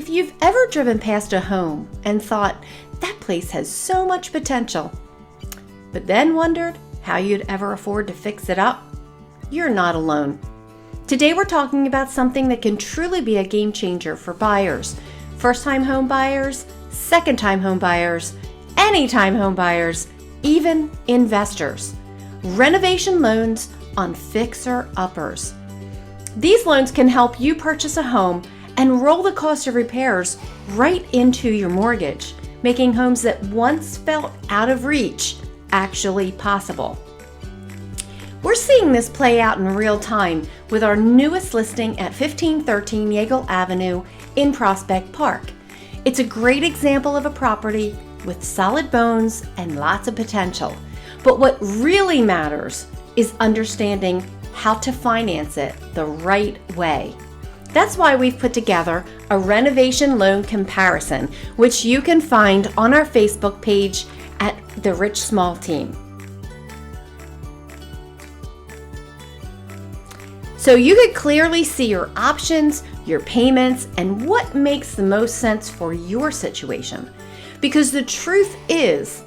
If you've ever driven past a home and thought, that place has so much potential, but then wondered how you'd ever afford to fix it up, you're not alone. Today we're talking about something that can truly be a game changer for buyers, first-time home buyers, second-time home buyers, anytime home buyers, even investors. Renovation loans on fixer-uppers. These loans can help you purchase a home and roll the cost of repairs right into your mortgage, making homes that once felt out of reach actually possible. We're seeing this play out in real time with our newest listing at 1513 Yeagle Avenue in Prospect Park. It's a great example of a property with solid bones and lots of potential. But what really matters is understanding how to finance it the right way. That's why we've put together a renovation loan comparison, which you can find on our Facebook page at The Rich Small Team. So you could clearly see your options, your payments, and what makes the most sense for your situation. Because the truth is,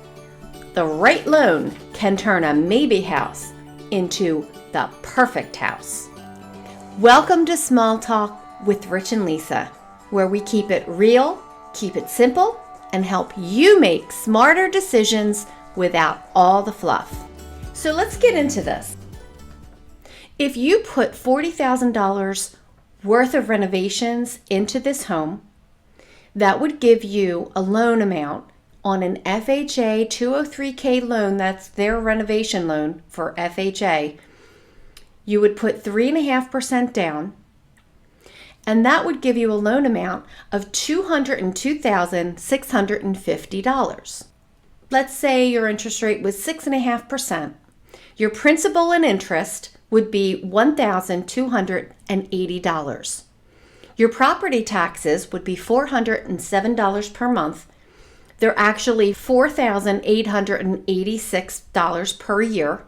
the right loan can turn a maybe house into the perfect house. Welcome to Small Talk with Rich and Lisa, where we keep it real, keep it simple, and help you make smarter decisions without all the fluff. So let's get into this. If you put $40,000 worth of renovations into this home, that would give you a loan amount on an FHA 203K loan, that's their renovation loan for FHA. You would put 3.5% down, and that would give you a loan amount of $202,650. Let's say your interest rate was 6.5%. Your principal and interest would be $1,280. Your property taxes would be $407 per month. They're actually $4,886 per year.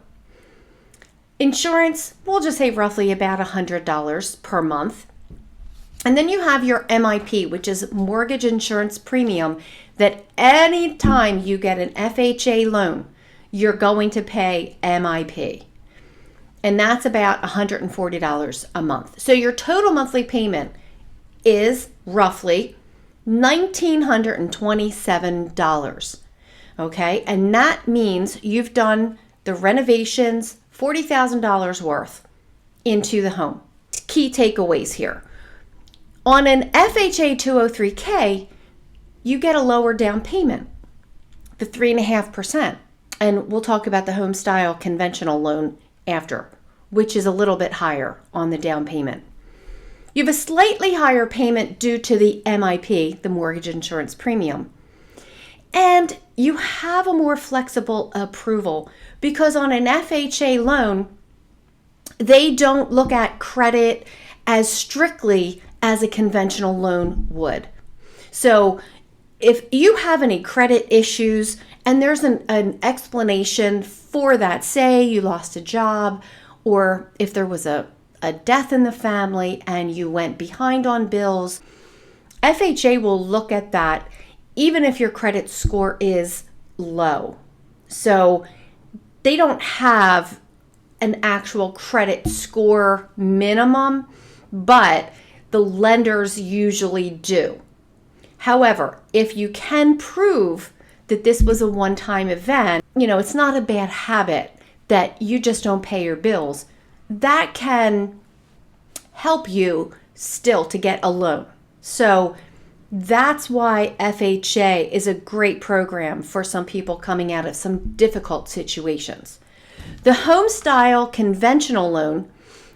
Insurance, we'll just say roughly about $100 per month. And then you have your MIP, which is mortgage insurance premium, that any time you get an FHA loan, you're going to pay MIP. And that's about $140 a month. So your total monthly payment is roughly $1,927. Okay, and that means you've done the renovations, $40,000 worth into the home. Key takeaways here. On an FHA 203K, you get a lower down payment, the 3.5%. And we'll talk about the HomeStyle conventional loan after, which is a little bit higher on the down payment. You have a slightly higher payment due to the MIP, the mortgage insurance premium. And you have a more flexible approval because on an FHA loan, they don't look at credit as strictly as a conventional loan would. So if you have any credit issues and there's an explanation for that, say you lost a job, or if there was a death in the family and you went behind on bills, FHA will look at that even if your credit score is low. So they don't have an actual credit score minimum, but the lenders usually do. However, if you can prove that this was a one-time event, it's not a bad habit that you just don't pay your bills, that can help you still to get a loan. So that's why FHA is a great program for some people coming out of some difficult situations. The HomeStyle conventional loan,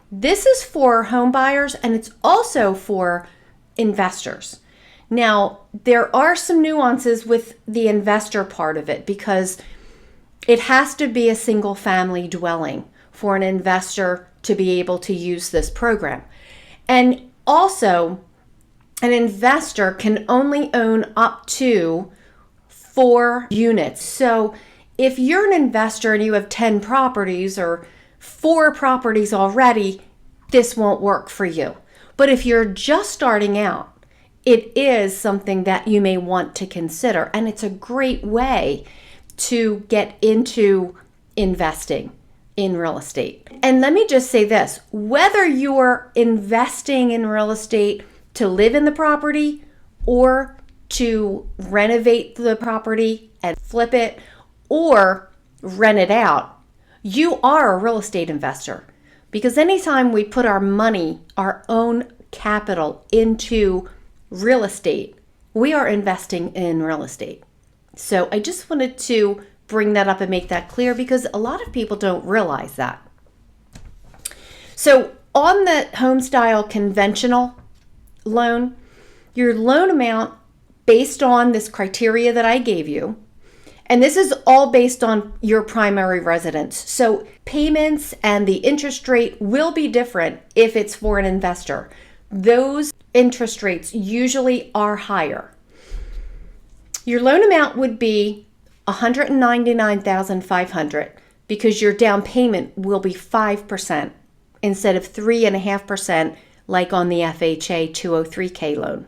this is for home buyers and it's also for investors. Now, there are some nuances with the investor part of it because it has to be a single family dwelling for an investor to be able to use this program. And also, an investor can only own up to 4 units. So if you're an investor and you have 10 properties or 4 properties already, this won't work for you. But if you're just starting out it is something that you may want to consider. And it's a great way to get into investing in real estate. And let me just say this, whether you're investing in real estate to live in the property or to renovate the property and flip it or rent it out, you are a real estate investor. Because anytime we put our money, our own capital into real estate, we are investing in real estate. So I just wanted to bring that up and make that clear because a lot of people don't realize that. So on the HomeStyle conventional loan, your loan amount based on this criteria that I gave you, and this is all based on your primary residence. So payments and the interest rate will be different if it's for an investor. Those interest rates usually are higher. Your loan amount would be $199,500 because your down payment will be 5% instead of 3.5% like on the FHA 203K loan.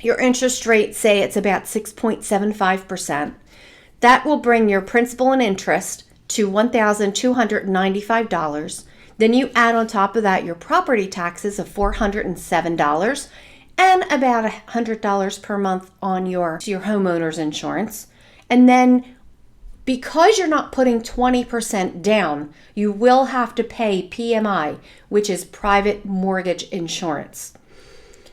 Your interest rate, say it's about 6.75%. That will bring your principal and interest to $1,295. Then you add on top of that your property taxes of $407 and about $100 per month on your homeowner's insurance. And then because you're not putting 20% down, you will have to pay PMI, which is private mortgage insurance.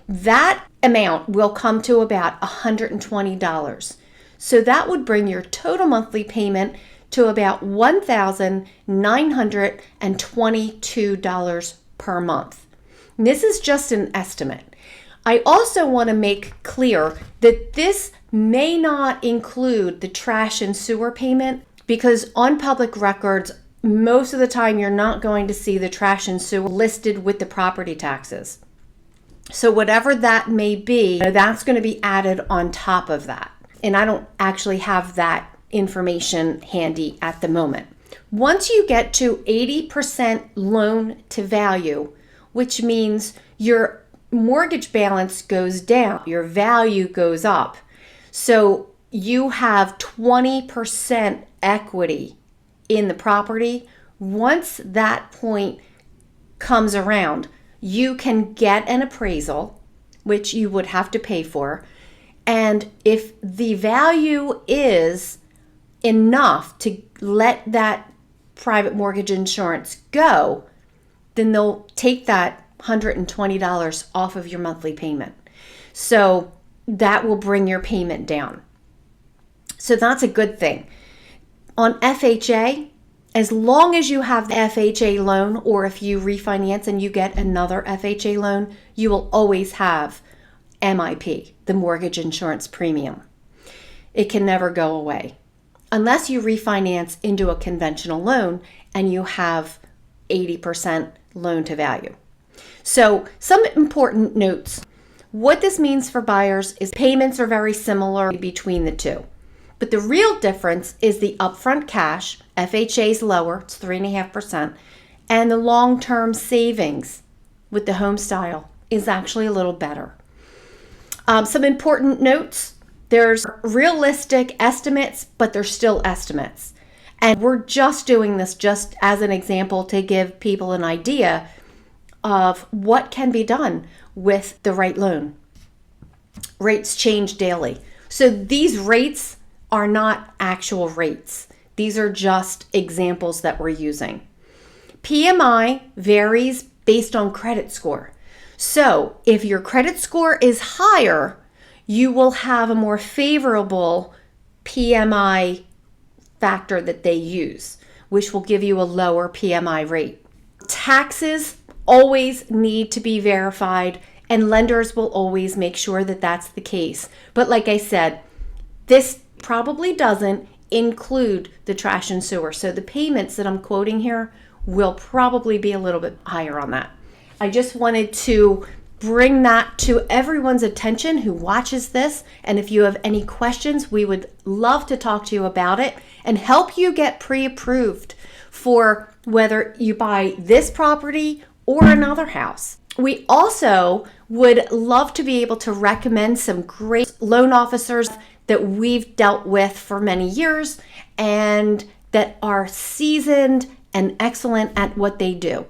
That amount will come to about $120. So that would bring your total monthly payment to about $1,922 per month. And this is just an estimate. I also want to make clear that this may not include the trash and sewer payment because on public records, most of the time you're not going to see the trash and sewer listed with the property taxes. So whatever that may be, that's going to be added on top of that. And I don't actually have that information handy at the moment. Once you get to 80% loan to value, which means your mortgage balance goes down, your value goes up. So you have 20% equity in the property. Once that point comes around, you can get an appraisal, which you would have to pay for. And if the value is enough to let that private mortgage insurance go, then they'll take that $120 off of your monthly payment. So that will bring your payment down. So that's a good thing. On FHA, as long as you have the FHA loan, or if you refinance and you get another FHA loan, you will always have MIP, the mortgage insurance premium. It can never go away unless you refinance into a conventional loan and you have 80% loan to value. So some important notes. What this means for buyers is payments are very similar between the two. But the real difference is the upfront cash. FHA is lower, it's 3.5%, and the long-term savings with the HomeStyle is actually a little better. Some important notes. There's realistic estimates, but they're still estimates. And we're just doing this just as an example to give people an idea of what can be done with the right loan. Rates change daily. So these rates are not actual rates. These are just examples that we're using. PMI varies based on credit score. So if your credit score is higher, you will have a more favorable PMI factor that they use, which will give you a lower PMI rate. Taxes always need to be verified, and lenders will always make sure that that's the case. But like I said, this probably doesn't include the trash and sewer. So the payments that I'm quoting here will probably be a little bit higher on that. I just wanted to bring that to everyone's attention who watches this. And if you have any questions, we would love to talk to you about it and help you get pre-approved for whether you buy this property or another house. We also would love to be able to recommend some great loan officers that we've dealt with for many years and that are seasoned and excellent at what they do.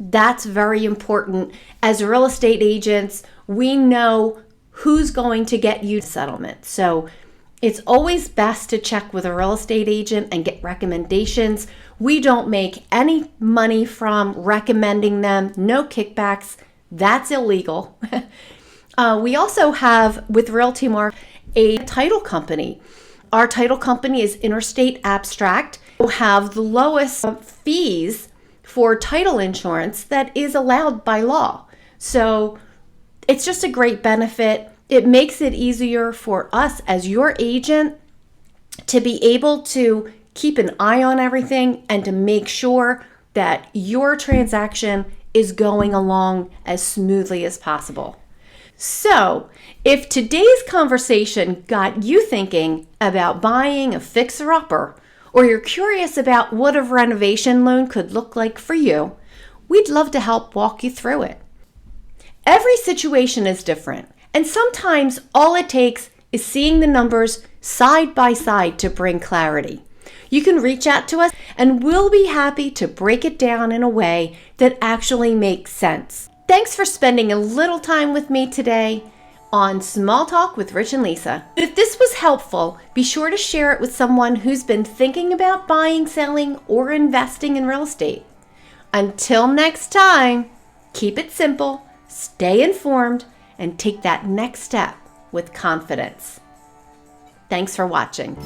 That's very important. As real estate agents, we know who's going to get you settlement. So it's always best to check with a real estate agent and get recommendations. We don't make any money from recommending them, no kickbacks. That's illegal. We also have, with RealtyMark, a title company. Our title company is Interstate Abstract. We have the lowest fees for title insurance that is allowed by law. So it's just a great benefit. It makes it easier for us as your agent to be able to keep an eye on everything and to make sure that your transaction is going along as smoothly as possible. So, if today's conversation got you thinking about buying a fixer-upper, or you're curious about what a renovation loan could look like for you, we'd love to help walk you through it. Every situation is different, and sometimes all it takes is seeing the numbers side by side to bring clarity. You can reach out to us and we'll be happy to break it down in a way that actually makes sense. Thanks for spending a little time with me today on Small Talk with Rich and Lisa. If this was helpful, be sure to share it with someone who's been thinking about buying, selling, or investing in real estate. Until next time, keep it simple, stay informed, and take that next step with confidence. Thanks for watching.